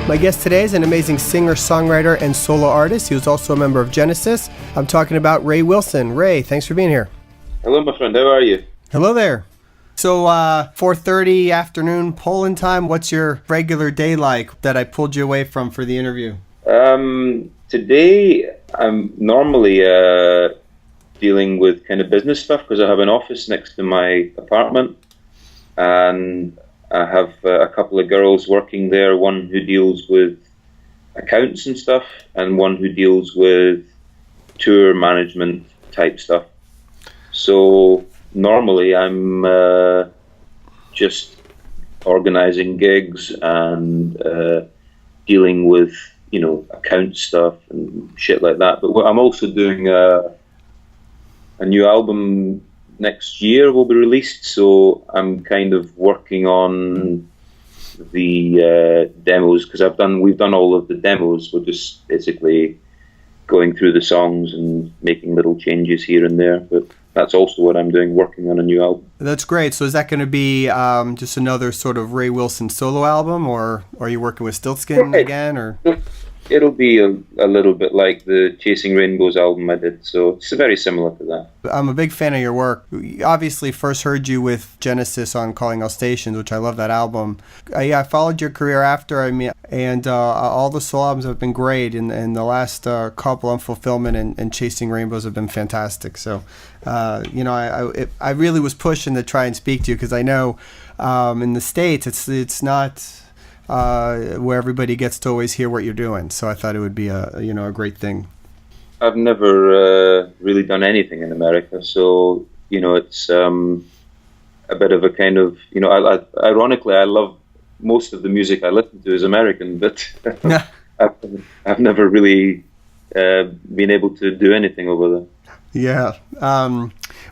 My guest today is an amazing singer, songwriter, and solo artist. He was also a member of Genesis. I'm talking about Ray Wilson. Ray, thanks for being here. Hello, my friend. How are you? Hello there. So 4:30 afternoon Poland time. What's your regular day like that I pulled you away from for the interview? Today I'm normally dealing with kind of business stuff because I have an office next to my apartment, and I have a couple of girls working there, one who deals with accounts and stuff, and one who deals with tour management type stuff. So normally I'm just organizing gigs and dealing with, account stuff and shit like that. But I'm also doing a new album next year will be released, so I'm kind of working on the demos because we've done all of the demos. We're just basically going through the songs and making little changes here and there. But that's also what I'm doing, working on a new album. That's great. So is that going to be just another sort of Ray Wilson solo album, or are you working with Stiltskin again? Or it'll be a little bit like the Chasing Rainbows album I did, so it's very similar to that. I'm a big fan of your work. Obviously, first heard you with Genesis on Calling All Stations, which I love that album. I followed your career after, and all the solo albums have been great, and the last couple, Unfulfillment and Chasing Rainbows, have been fantastic. So, I really was pushing to try and speak to you because I know in the States it's not where everybody gets to always hear what you're doing. So I thought it would be a great thing. I've never really done anything in America, so it's a bit of a kind of ironically, I love most of the music I listen to is American, but I've never really been able to do anything over there. Yeah,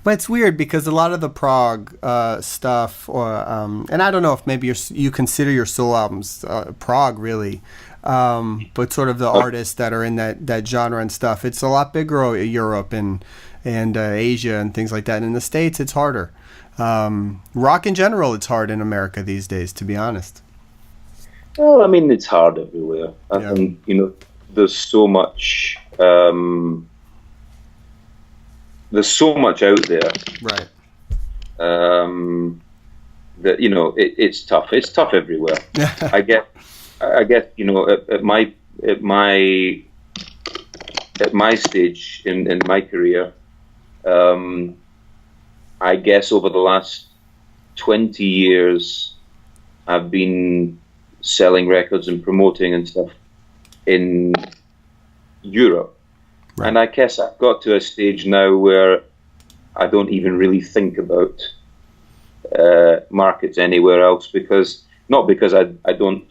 but it's weird because a lot of the prog stuff, and I don't know if maybe you consider your solo albums prog really, but sort of the artists that are in that genre and stuff, it's a lot bigger in Europe and Asia and things like that. And in the States, it's harder. Rock in general, it's hard in America these days, to be honest. Well, I mean, it's hard everywhere. I think there's so much. There's so much out there, right? That it's tough. It's tough everywhere. I get at my stage in my career, I guess over the last 20 years, I've been selling records and promoting and stuff in Europe. Right. And I guess I've got to a stage now where I don't even really think about markets anywhere else, not because I don't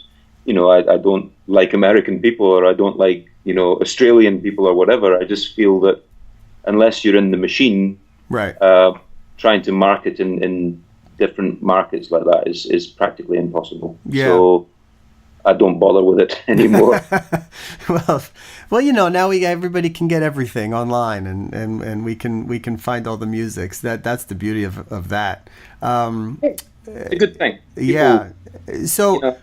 like American people or I don't like Australian people or whatever. I just feel that unless you're in the machine, right, trying to market in different markets like that is practically impossible. Yeah. So I don't bother with it anymore. Well, now everybody can get everything online, and we can find all the music. So that's the beauty of that. It's a good thing. Yeah. So,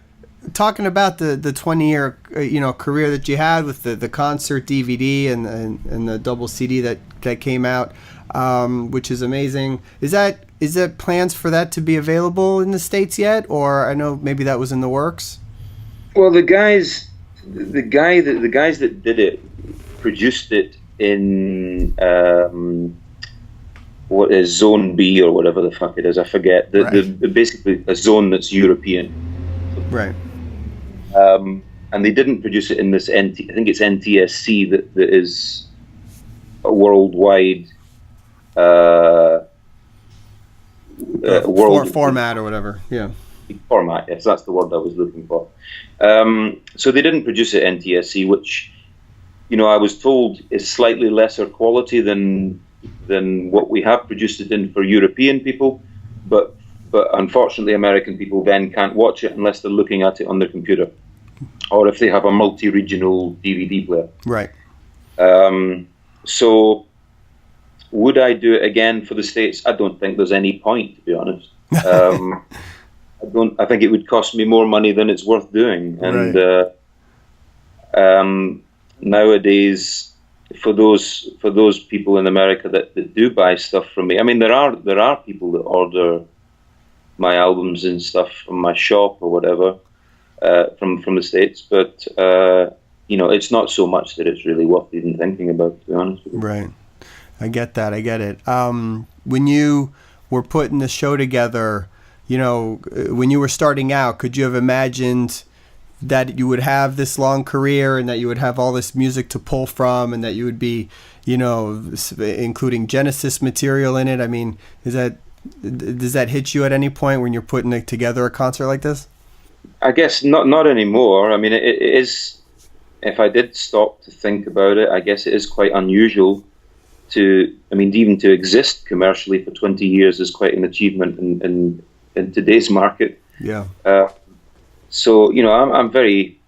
talking about the 20-year career that you had with the concert DVD and the double CD that came out, which is amazing. Is that plans for that to be available in the States yet, or I know maybe that was in the works? Well, the guys that did it produced it in what is Zone B or whatever the fuck it is. I forget. Basically a zone that's European. Right. And they didn't produce it in this I think it's NTSC that is a worldwide format or whatever. Yeah. Format, yes, that's the word I was looking for. So they didn't produce it NTSC, which I was told is slightly lesser quality than what we have produced it in for European people, but unfortunately American people then can't watch it unless they're looking at it on their computer, or if they have a multi-regional DVD player. Right. So would I do it again for the States? I don't think there's any point, to be honest. I think it would cost me more money than it's worth doing, and right. Nowadays, for those people in America that do buy stuff from me, I mean, there are people that order my albums and stuff from my shop or whatever, from the States, but it's not so much that it's really worth even thinking about, to be honest with you. Right. I get that. I get it. When you were putting the show together, when you were starting out, could you have imagined that you would have this long career and that you would have all this music to pull from and that you would be, including Genesis material in it? I mean, does that hit you at any point when you're putting together a concert like this? I guess not anymore. I mean, it is, if I did stop to think about it, I guess it is quite unusual even to exist commercially for 20 years is quite an achievement in today's market. Yeah. So, I'm very,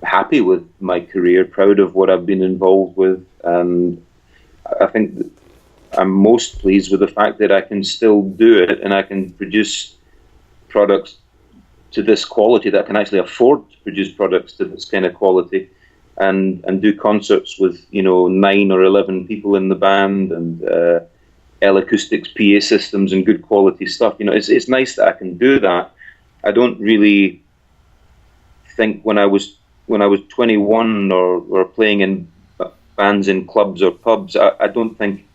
happy with my career, proud of what I've been involved with. And I think that I'm most pleased with the fact that I can still do it and I can produce products to this quality, that I can actually afford to produce products to this kind of quality and do concerts with, 9 or 11 people in the band and L-acoustics, PA systems and good quality stuff. It's nice that I can do that. I don't really think when I was 21 or playing in bands in clubs or pubs, I don't think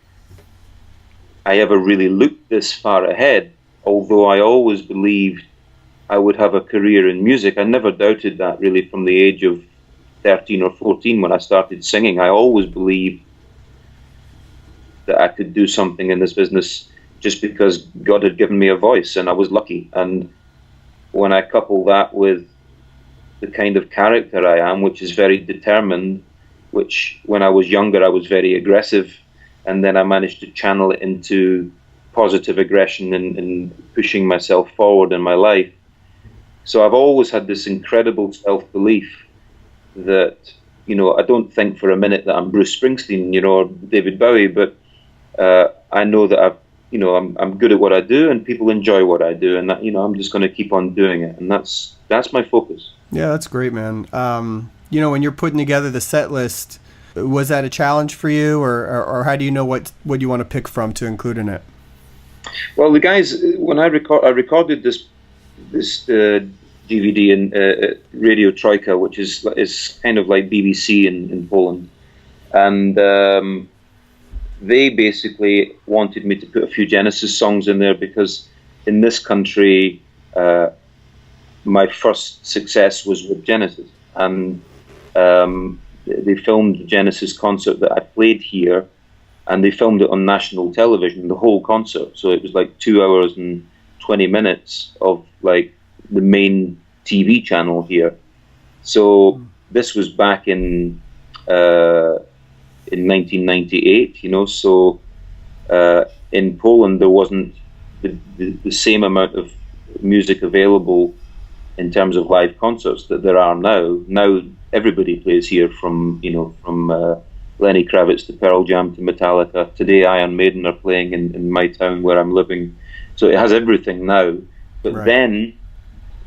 I ever really looked this far ahead, although I always believed I would have a career in music. I never doubted that really from the age of 13 or 14 when I started singing. I always believed that I could do something in this business just because God had given me a voice and I was lucky. And when I couple that with the kind of character I am, which is very determined, which when I was younger I was very aggressive, and then I managed to channel it into positive aggression and pushing myself forward in my life. So I've always had this incredible self-belief that, I don't think for a minute that I'm Bruce Springsteen, or David Bowie, but I know that I'm good at what I do and people enjoy what I do, and that, I'm just going to keep on doing it, and that's my focus. Yeah, that's great, man. When you're putting together the set list, was that a challenge for you, or how do you know what you want to pick from to include in it? Well, the guys, when I recorded this DVD in Radio Troika, which is kind of like BBC in Poland, and they basically wanted me to put a few Genesis songs in there because in this country my first success was with Genesis, and they filmed the Genesis concert that I played here, and they filmed it on national television, the whole concert. So it was like 2 hours and 20 minutes of like the main TV channel here. So this was back in 1998, so in Poland there wasn't the same amount of music available in terms of live concerts that there are now. Now everybody plays here from Lenny Kravitz to Pearl Jam to Metallica. Today Iron Maiden are playing in my town where I'm living. So it has everything now. But right.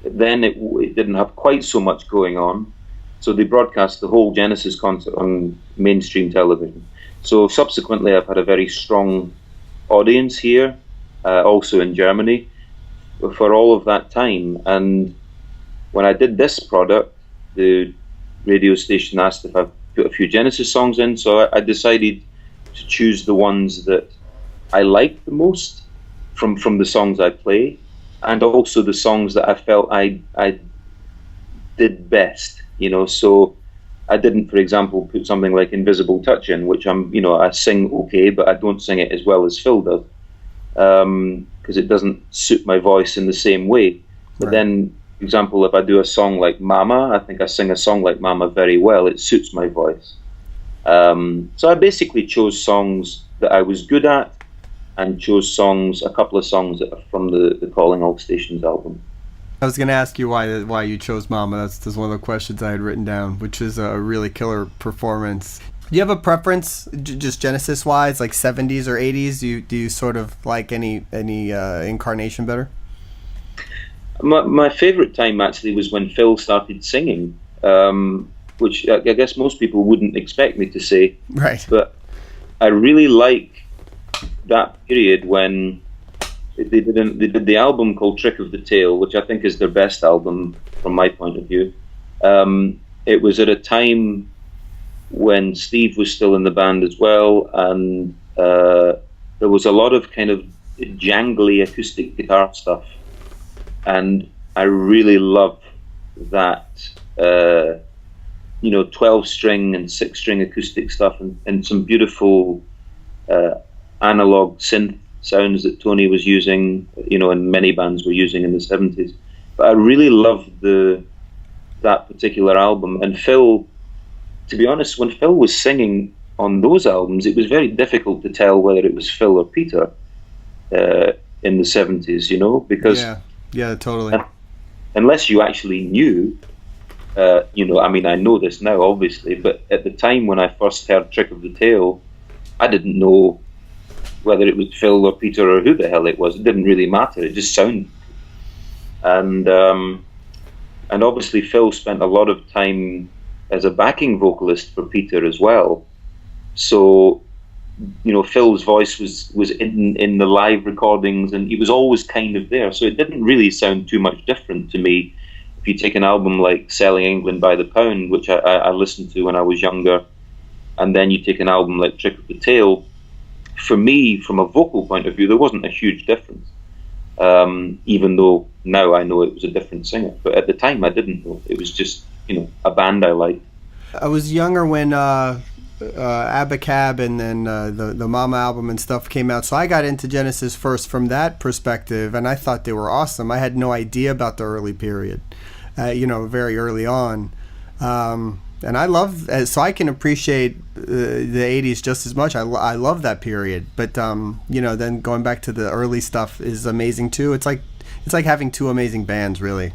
Then it didn't have quite so much going on. So they broadcast the whole Genesis concert on mainstream television. So subsequently I've had a very strong audience here, also in Germany, for all of that time. And when I did this product, the radio station asked if I put a few Genesis songs in, so I decided to choose the ones that I liked the most from the songs I play, and also the songs that I felt I did best, so I didn't, for example, put something like Invisible Touch in, which I sing okay, but I don't sing it as well as Phil does, because it doesn't suit my voice in the same way. But right. Then, for example, if I do a song like Mama, I think I sing a song like Mama very well. It suits my voice. So I basically chose songs that I was good at, and chose a couple of songs that are from the Calling All Stations album. I was going to ask you why you chose Mama. That's one of the questions I had written down, which is a really killer performance. Do you have a preference, just Genesis-wise, like 70s or 80s? Do you sort of like any incarnation better? My favourite time actually was when Phil started singing, which I guess most people wouldn't expect me to say. Right. But I really like that period when they did the album called Trick of the Tail, which I think is their best album from my point of view. It was at a time when Steve was still in the band as well, and there was a lot of kind of jangly acoustic guitar stuff, and I really love that 12-string and 6-string acoustic stuff, and some beautiful analog synth sounds that Tony was using, and many bands were using in the 70s. But I really loved that particular album. And Phil, to be honest, when Phil was singing on those albums, it was very difficult to tell whether it was Phil or Peter in the 70s, because yeah, totally. Unless you actually knew, I know this now, obviously, but at the time when I first heard Trick of the Tail, I didn't know whether it was Phil or Peter or who the hell it was. It didn't really matter. It just sounded. And obviously Phil spent a lot of time as a backing vocalist for Peter as well. So, Phil's voice was in the live recordings, and he was always kind of there. So it didn't really sound too much different to me. If you take an album like Selling England by the Pound, which I listened to when I was younger, and then you take an album like Trick of the Tail, for me, from a vocal point of view, there wasn't a huge difference. Even though now I know it was a different singer. But at the time I didn't know. It was just, a band I liked. I was younger when Abacab and then the Mama album and stuff came out, so I got into Genesis first from that perspective, and I thought they were awesome. I had no idea about the early period, very early on. And I love, so I can appreciate the 80s just as much. I love that period. But, then going back to the early stuff is amazing too. It's like having two amazing bands, really.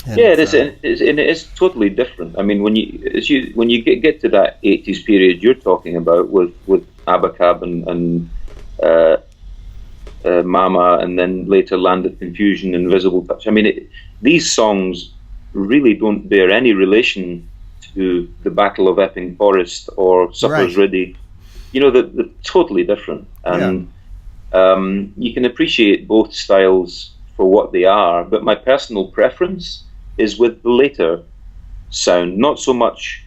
And yeah, it is totally different. I mean, when you get to that 80s period you're talking about with Abacab and Mama, and then later Land of Confusion and Invisible Touch. I mean, these songs really don't bear any relation to the Battle of Epping Forest or Supper's Ready. They're totally different. And you can appreciate both styles for what they are, but my personal preference is with the later sound, not so much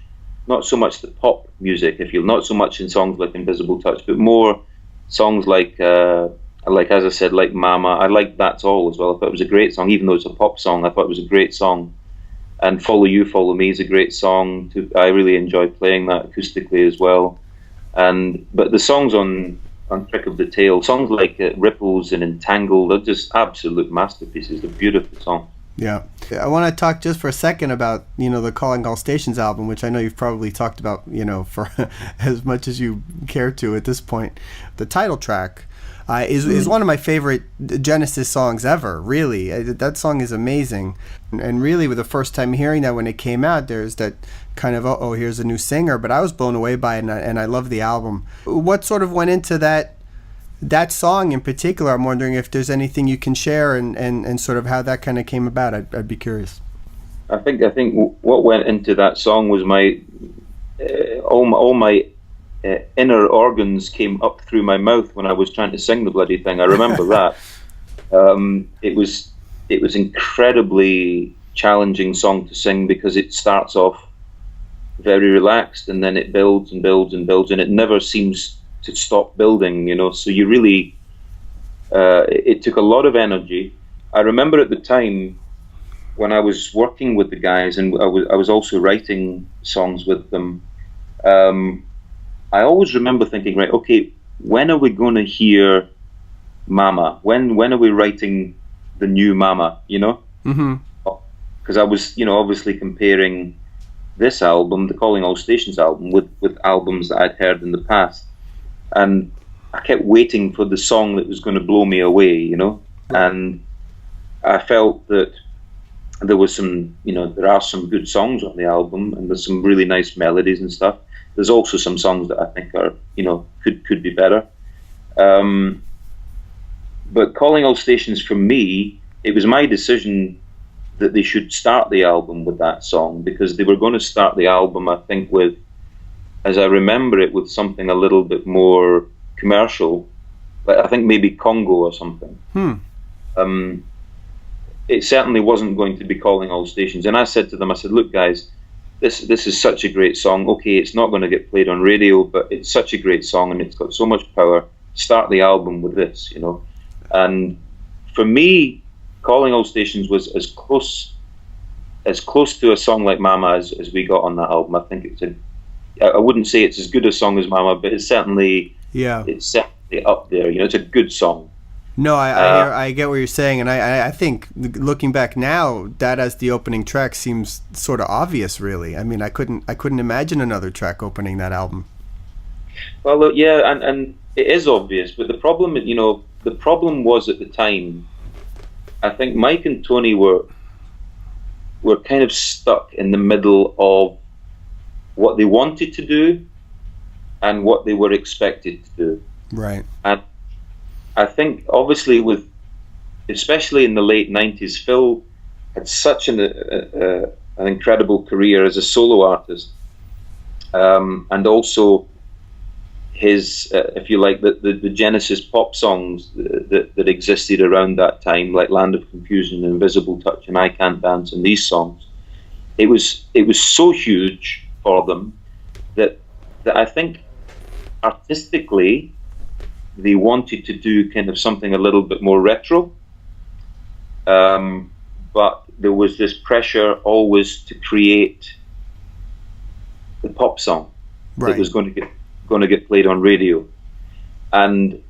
the pop music, not so much in songs like Invisible Touch, but more songs like as I said, like Mama. I like That's All as well. I thought it was a great song, even though it's a pop song. I thought it was a great song. And Follow You, Follow Me is a great song. I really enjoy playing that acoustically as well. But the songs on Trick of the Tail, songs like Ripples and Entangled, they're just absolute masterpieces. They're beautiful songs. Yeah. I want to talk just for a second about, the Calling All Stations album, which I know you've probably talked about, for as much as you care to at this point. The title track is one of my favorite Genesis songs ever, really. That song is amazing. And really, with the first time hearing that when it came out, there's that kind of, here's a new singer. But I was blown away by it, and I love the album. What sort of went into that song in particular? I'm wondering if there's anything you can share and sort of how that kind of came about. I'd be curious. I think what went into that song was all my inner organs came up through my mouth when I was trying to sing the bloody thing. I remember that. It was incredibly challenging song to sing because it starts off very relaxed and then it builds and builds and builds, and it never seems to stop building, so you really it took a lot of energy. I remember at the time when I was working with the guys, and I was also writing songs with them, I always remember thinking, right, okay, when are we going to hear Mama? When are we writing the new Mama, Mm-hmm. Because I was, obviously comparing this album, the Calling All Stations album, with albums that I'd heard in the past. And I kept waiting for the song that was going to blow me away, And I felt that there was some, there are some good songs on the album, and there's some really nice melodies and stuff. There's also some songs that I think are, could be better. But Calling All Stations for me it was my decision that they should start the album with that song, because they were going to start the album, I think, with, as I remember it, with something a little bit more commercial, like I think maybe Congo or something. It certainly wasn't going to be Calling All Stations. And I said to them, I said, look guys, this is such a great song. Okay, it's not going to get played on radio, but it's such a great song and it's got so much power. Start the album with this, you know. And for me, Calling All Stations was as close to a song like Mama as we got on that album. I think I wouldn't say it's as good a song as Mama, but it's certainly up there. You know, it's a good song. No, I get what you're saying, and I think looking back now, that as the opening track seems sort of obvious. Really, I mean, I couldn't imagine another track opening that album. Well, look, yeah, and it is obvious, but the problem was at the time, I think Mike and Tony were kind of stuck in the middle of what they wanted to do and what they were expected to do. Right. And I think, obviously, especially in the late 90s, Phil had such an incredible career as a solo artist, and also his, if you like, the Genesis pop songs that existed around that time, like Land of Confusion, Invisible Touch, and I Can't Dance, and these songs. It was so huge for them that I think artistically they wanted to do kind of something a little bit more retro, but there was this pressure always to create the pop song that was going to get played on radio. And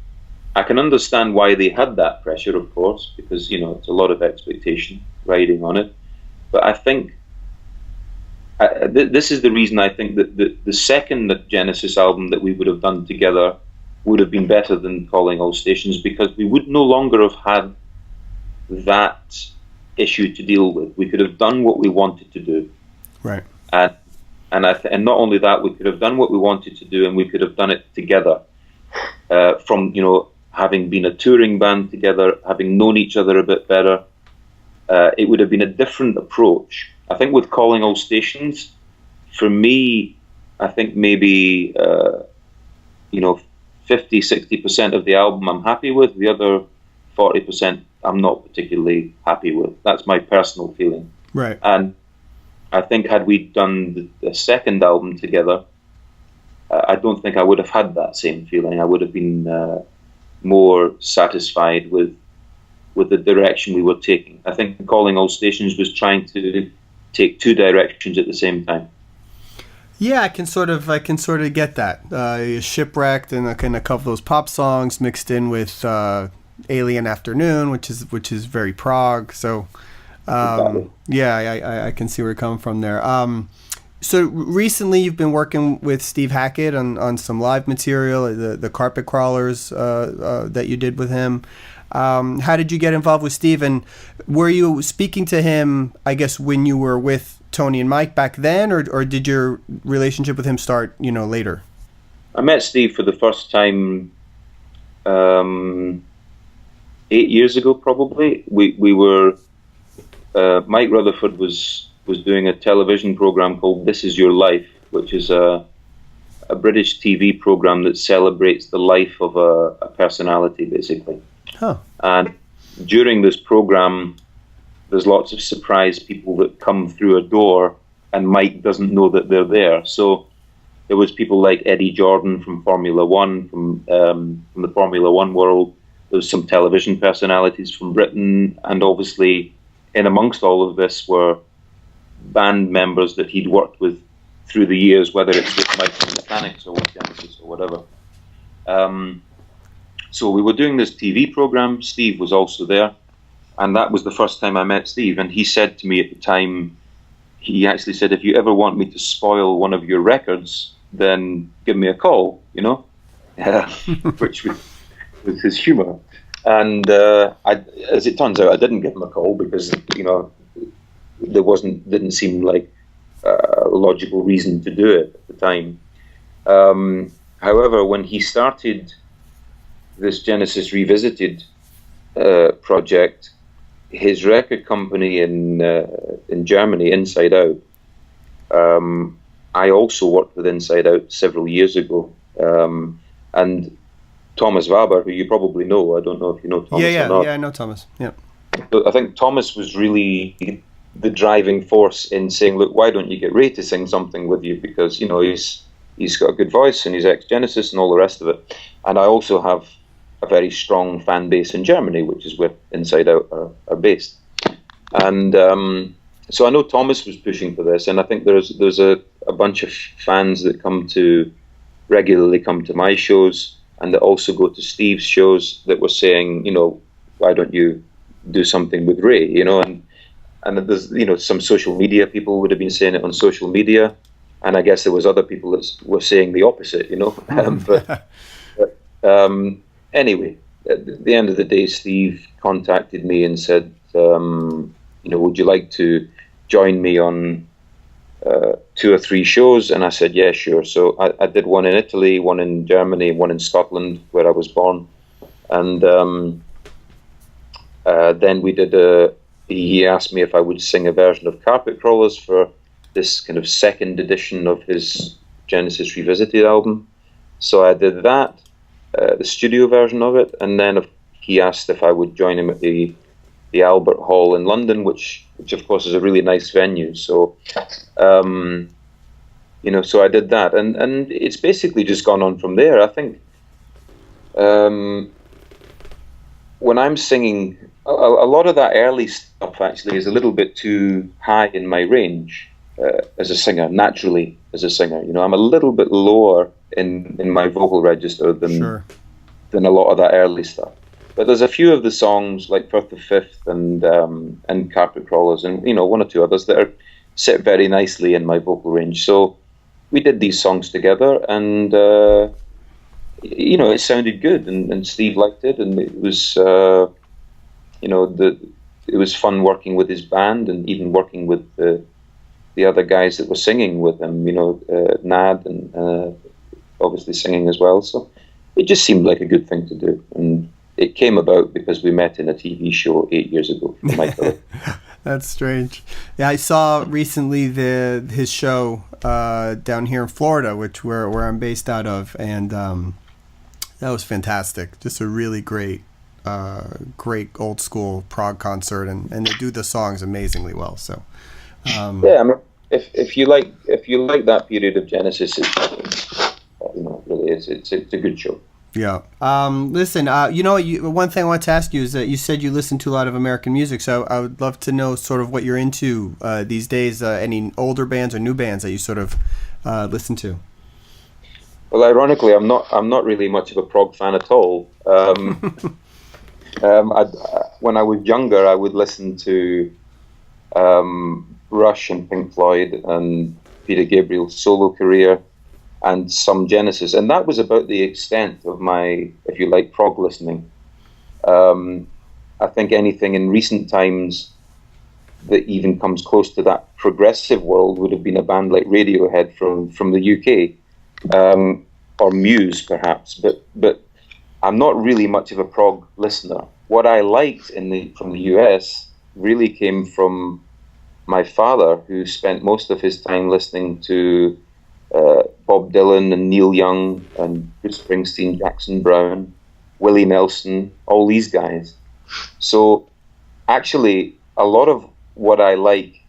I can understand why they had that pressure, of course, because, you know, it's a lot of expectation riding on it. But I think this is the reason I think that the second Genesis album that we would have done together would have been better than Calling All Stations, because we would no longer have had that issue to deal with. We could have done what we wanted to do. Right. And not only that, we could have done what we wanted to do, and we could have done it together. From, you know, having been a touring band together, having known each other a bit better, it would have been a different approach. I think with Calling All Stations, for me, I think maybe, 50-60% of the album I'm happy with. The other 40% I'm not particularly happy with. That's my personal feeling. Right. And I think had we done the second album together, I don't think I would have had that same feeling. I would have been more satisfied with the direction we were taking. I think Calling All Stations was trying to take two directions at the same time. Yeah, I can sort of get that. Shipwrecked and a couple of those pop songs mixed in with Alien Afternoon, which is very prog. So, yeah, I can see where you're coming from there. So recently you've been working with Steve Hackett on some live material, the Carpet Crawlers that you did with him. How did you get involved with Steve, and were you speaking to him, I guess, when you were with Tony and Mike back then, or did your relationship with him start, later? I met Steve for the first time 8 years ago, probably. We were Mike Rutherford was doing a television program called This Is Your Life, which is a British TV program that celebrates the life of a personality, basically. Huh. And during this program, there's lots of surprise people that come through a door, and Mike doesn't know that they're there. So there was people like Eddie Jordan from Formula One, from the Formula One world. There was some television personalities from Britain, and obviously, in amongst all of this were band members that he'd worked with through the years, whether it's with Mike and the Mechanics or with Genesis or whatever. So we were doing this TV program. Steve was also there, and that was the first time I met Steve. And he said to me at the time, he actually said, "If you ever want me to spoil one of your records, then give me a call," which was his humor. And as it turns out, I didn't give him a call because there didn't seem like a logical reason to do it at the time. However, when he started this Genesis Revisited project, his record company in Germany, Inside Out. I also worked with Inside Out several years ago, and Thomas Waber, who you probably know. I don't know if you know Thomas or not. Yeah, I know Thomas. Yeah. But I think Thomas was really the driving force in saying, look, why don't you get Ray to sing something with you? Because, you know, he's got a good voice and he's ex-Genesis and all the rest of it. And I also have a very strong fan base in Germany, which is where Inside Out are based. And so I know Thomas was pushing for this, and I think there's a bunch of fans that regularly come to my shows and that also go to Steve's shows that were saying, you know, why don't you do something with Ray, you know, and there's, you know, some social media people would have been saying it on social media, and I guess there was other people that were saying the opposite, you know. Anyway, at the end of the day, Steve contacted me and said, you know, would you like to join me on 2 or 3 shows? And I said, yeah, sure. So I did one in Italy, one in Germany, one in Scotland, where I was born, and then we did he asked me if I would sing a version of Carpet Crawlers for this kind of second edition of his Genesis Revisited album. So I did that, the studio version of it, and then he asked if I would join him at the Albert Hall in London, which of course is a really nice venue. So, you know, so I did that, and it's basically just gone on from there. I think when I'm singing, a lot of that early stuff actually is a little bit too high in my range as a singer, naturally as a singer. You know, I'm a little bit lower in my vocal register than a lot of that early stuff. But there's a few of the songs like Firth the Fifth and Carpet Crawlers and, you know, 1 or 2 others that sit very nicely in my vocal range. So we did these songs together, and you know, it sounded good, and Steve liked it, and it was you know, it was fun working with his band and even working with the other guys that were singing with him, you know, Nad and obviously singing as well. So it just seemed like a good thing to do, and it came about because we met in a TV show 8 years ago. That's strange. Yeah, I saw recently his show down here in Florida, where I'm based out of, and that was fantastic. Just a really great old school prog concert, and they do the songs amazingly well. So yeah, I mean, if you like that period of Genesis, you know, really it's a good show. Yeah. Listen, you know, one thing I want to ask you is that you said you listen to a lot of American music, so I would love to know sort of what you're into these days. Any older bands or new bands that you sort of listen to? Well, ironically, I'm not really much of a prog fan at all. When I was younger, I would listen to Rush and Pink Floyd and Peter Gabriel's solo career, and some Genesis, and that was about the extent of my, if you like, prog listening. I think anything in recent times that even comes close to that progressive world would have been a band like Radiohead from the UK, or Muse perhaps, but I'm not really much of a prog listener. What I liked from the US really came from my father, who spent most of his time listening to Bob Dylan and Neil Young and Bruce Springsteen, Jackson Browne, Willie Nelson, all these guys. So actually, a lot of what I like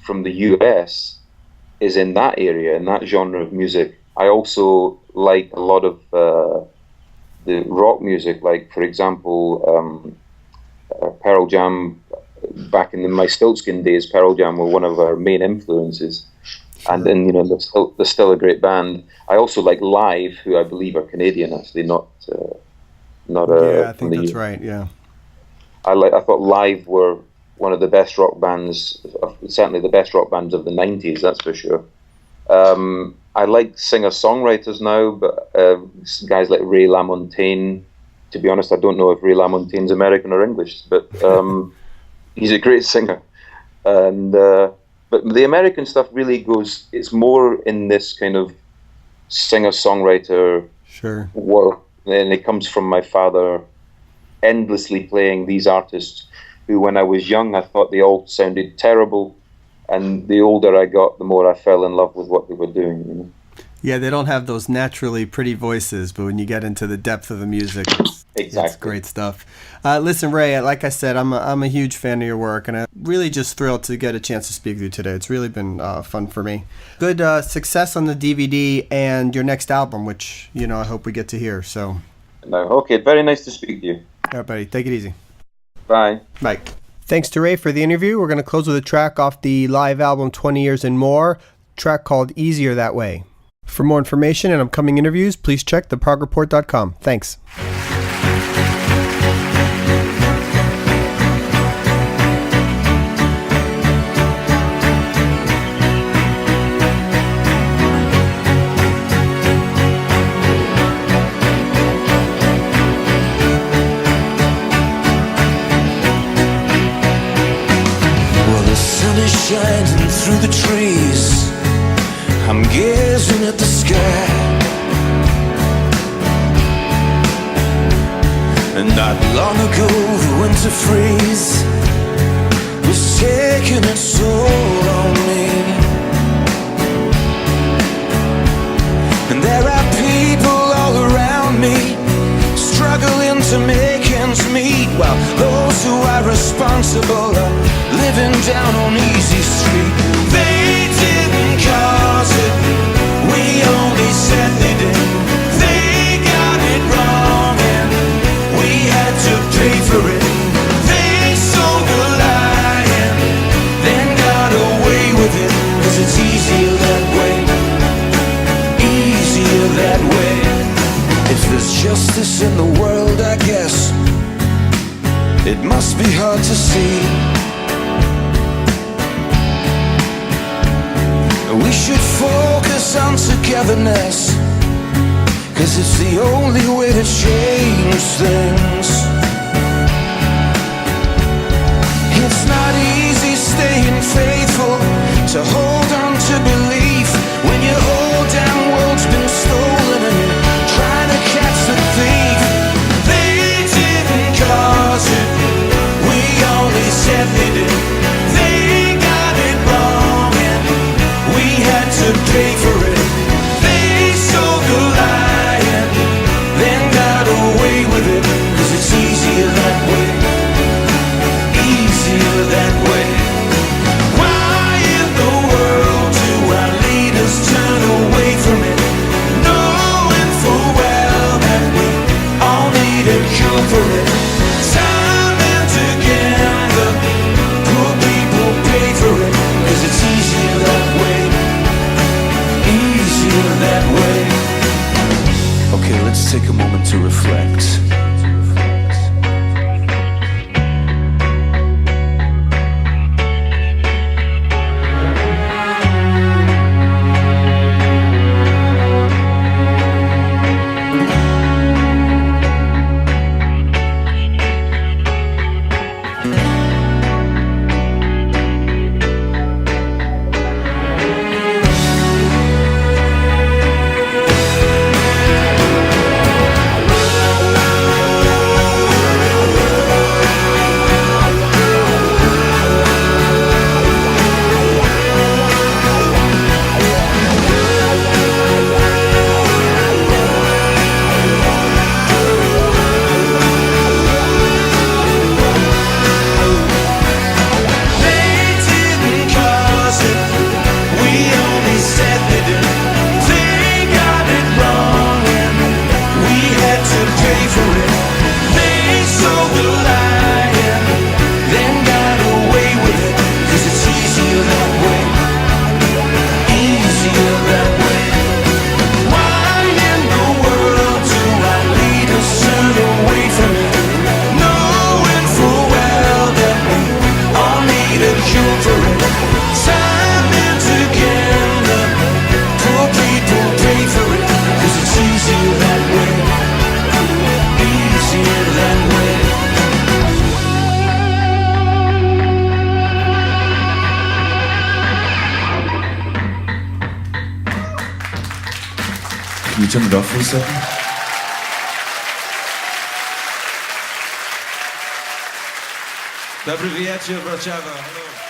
from the US is in that area, in that genre of music. I also like a lot of the rock music, like, for example, Pearl Jam. Back in my Stiltskin days, Pearl Jam were one of our main influences. And then, you know, they're still a great band. I also like Live, who I believe are Canadian, actually, not yeah, I think that's right. Yeah, I thought Live were one of the best rock bands, certainly the best rock bands of the '90s. That's for sure. I like singer-songwriters now, but guys like Ray LaMontagne. To be honest, I don't know if Ray LaMontagne's American or English, but he's a great singer, and. But the American stuff really goes, it's more in this kind of singer-songwriter world. And it comes from my father endlessly playing these artists who when I was young, I thought they all sounded terrible. And the older I got, the more I fell in love with what they were doing, you know. Yeah, they don't have those naturally pretty voices, but when you get into the depth of the music, it's great stuff. Listen, Ray, like I said, I'm a huge fan of your work, and I'm really just thrilled to get a chance to speak with you today. It's really been fun for me. Good success on the DVD and your next album, which, you know, I hope we get to hear. So, no, okay, very nice to speak to you. All right, buddy, take it easy. Bye. Bye. Thanks to Ray for the interview. We're going to close with a track off the live album 20 Years and More, a track called Easier That Way. For more information and upcoming interviews, please check theprogreport.com. Thanks. Well, the sun is shining through the trees. I'm gazing at the sky, and not long ago the winter freeze was taking its toll on me. And there are people all around me struggling to make ends meet, while those who are responsible are living down on Easy Street. They didn't cause it, we only said they did. They got it wrong and we had to pay for it. They sold the lie and then got away with it, 'cause it's easier that way, easier that way. If there's justice in the world, I guess it must be hard to see. We should focus on togetherness, 'cause it's the only way to change things. It's not easy staying faithful, to hold on to belief when your whole damn world's been stolen and you're trying to catch the thief. They didn't cause it, we only said they did. They got it wrong and we had to pay for it. They sold the lie and then got away with it, 'cause it's easier that way, easier that way. Why in the world do our leaders turn away from it, knowing full well that we all need a cure for it? Time and again the poor people pay for it, 'cause it's easier that way, easier that way. Okay, let's take a moment to reflect. Can you turn it off for a second? Dobry wieczór, Warszawa. Hello.